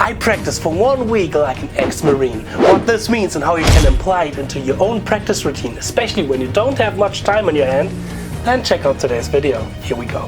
I practiced for 1 week like an ex-Marine. What this means and how you can apply it into your own practice routine, especially when you don't have much time on your hand, then check out today's video. Here we go.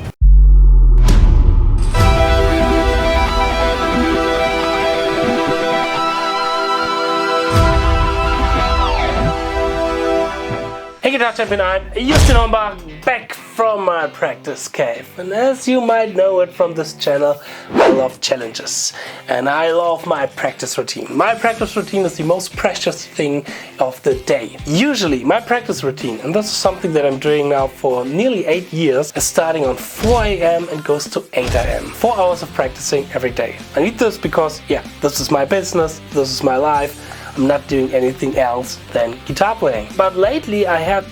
Hey Guitar Champion, I'm Hombach, back from my practice cave. And as you might know it from this channel, I love challenges. And I love my practice routine. My practice routine is the most precious thing of the day. Usually, my practice routine, and this is something that I'm doing now for nearly 8 years, is starting on 4 AM and goes to 8 AM. 4 hours of practicing every day. I need this because, yeah, this is my business, this is my life. I'm not doing anything else than guitar playing. But lately I had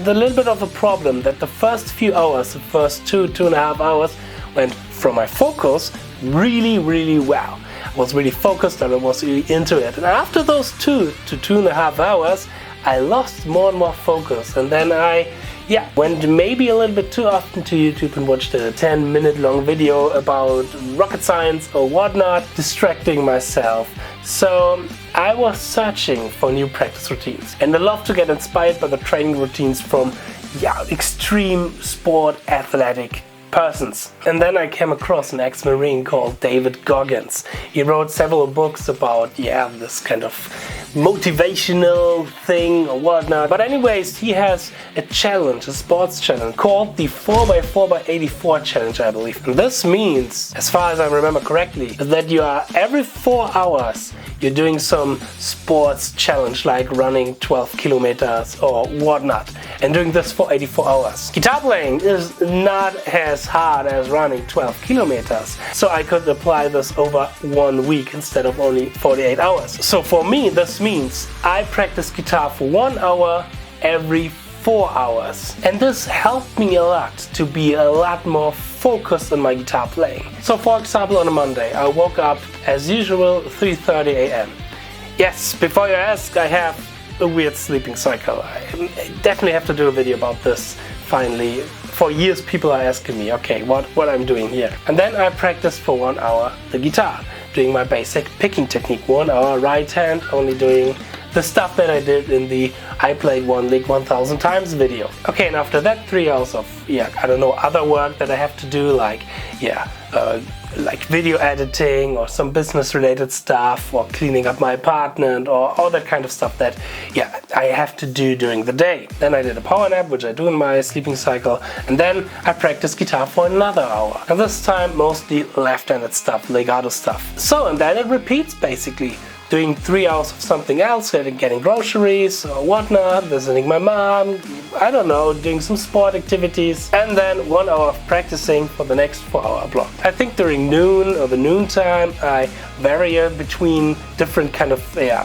a little bit of a problem that the first few hours, the first 2.5 hours, went from my focus really well. I was really focused and I was really into it. And after those 2 to 2.5 hours, I lost more and more focus. And then I went maybe a little bit too often to YouTube and watched a 10-minute long video about rocket science or whatnot, distracting myself. So I was searching for new practice routines, and I love to get inspired by the training routines from extreme sport athletic persons. And then I came across an ex-Marine called David Goggins. He wrote several books about this kind of motivational thing or whatnot. But anyways, he has a challenge, a sports challenge called the 4x4x84 challenge, I believe. And this means, as far as I remember correctly, that you are every 4 hours you're doing some sports challenge like running 12 kilometers or whatnot, and doing this for 84 hours. Guitar playing is not as hard as running 12 kilometers, so I could apply this over 1 week instead of only 48 hours. So for me, this means I practice guitar for 1 hour every 4 hours. And this helped me a lot to be a lot more focused on my guitar playing. So for example, on a Monday, I woke up as usual 3:30 AM. Yes, before you ask, I have a weird sleeping cycle. I definitely have to do a video about this finally. For years people are asking me, okay, what I'm doing here. And then I practice for 1 hour the guitar, doing my basic picking technique. 1 hour right hand, only doing the stuff that I did in the I played one lick 1000 times video. Okay, and after that 3 hours of other work that I have to do, like video editing or some business related stuff, or cleaning up my apartment, or all that kind of stuff that I have to do during the day. Then I did a power nap, which I do in my sleeping cycle, and then I practice guitar for another hour. And this time mostly left-handed stuff, legato stuff. So, and then it repeats basically. Doing 3 hours of something else, getting groceries or whatnot, visiting my mom, I don't know, doing some sport activities, and then 1 hour of practicing for the next 4-hour block. I think during noon or the noon time, I vary between different kind of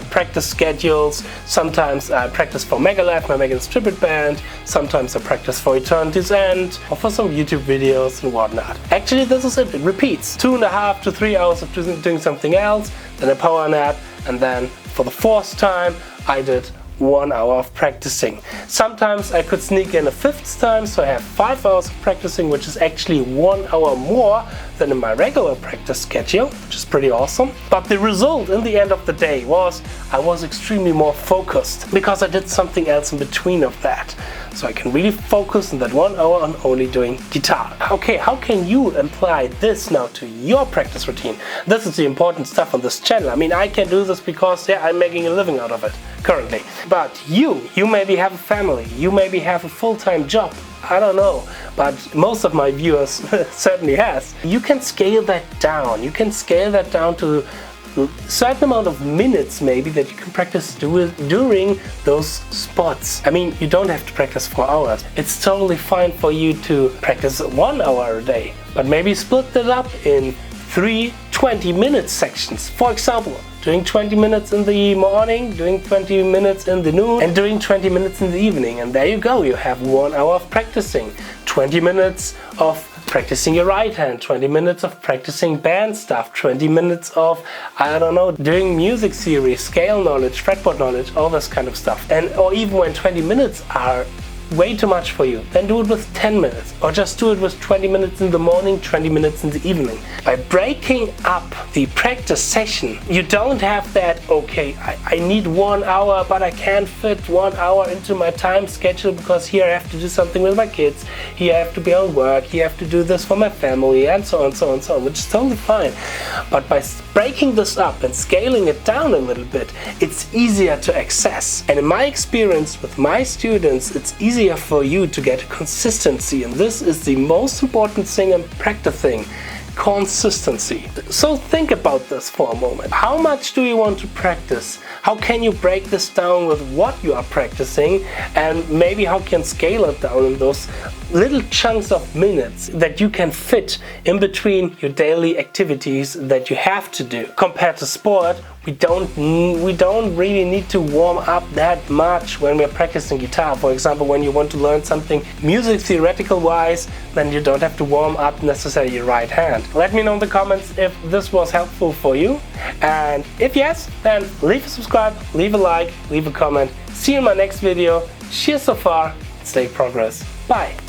practice schedules. Sometimes I practice for Megalith, my Megalith tribute band. Sometimes I practice for Eternity's End or for some YouTube videos and whatnot. Actually, this is it. It repeats. 2.5 to 3 hours of doing something else, then a power nap, and then for the 4th time I did 1 hour of practicing. Sometimes I could sneak in a 5th time, so I have 5 hours of practicing, which is actually 1 hour more than in my regular practice schedule, which is pretty awesome. But the result in the end of the day was I was extremely more focused because I did something else in between of that. So I can really focus in that 1 hour on only doing guitar. Okay, how can you apply this now to your practice routine? This is the important stuff on this channel. I mean, I can do this because I'm making a living out of it currently. But you maybe have a family, you maybe have a full-time job, I don't know, but most of my viewers certainly has. You can scale that down. You can scale that down to a certain amount of minutes maybe that you can practice during those spots. I mean, you don't have to practice 4 hours. It's totally fine for you to practice 1 hour a day, but maybe split that up in 3 20-minute sections. For example, doing 20 minutes in the morning, doing 20 minutes in the noon, and doing 20 minutes in the evening. And there you go, you have 1 hour of practicing. 20 minutes of practicing your right hand, 20 minutes of practicing band stuff, 20 minutes of, I don't know, doing music theory, scale knowledge, fretboard knowledge, all this kind of stuff. And or even when 20 minutes are way too much for you, then do it with 10 minutes, or just do it with 20 minutes in the morning, 20 minutes in the evening. By breaking up the practice session, you don't have that, okay, I need 1 hour, but I can't fit 1 hour into my time schedule because here I have to do something with my kids, here I have to be on work, here I have to do this for my family, and so on, so on, so on, which is totally fine. But by breaking this up and scaling it down a little bit, it's easier to access. And in my experience with my students, it's easier for you to get consistency, and this is the most important thing in practicing. Consistency. So think about this for a moment. How much do you want to practice? How can you break this down with what you are practicing, and maybe how can scale it down in those little chunks of minutes that you can fit in between your daily activities that you have to do. Compared to sport, we don't really need to warm up that much when we're practicing guitar. For example, when you want to learn something music theoretical wise, then you don't have to warm up necessarily your right hand. Let me know in the comments if this was helpful for you, and if yes, then leave a subscribe, leave a like, leave a comment. See you in my next video. Cheers so far, stay progress. Bye.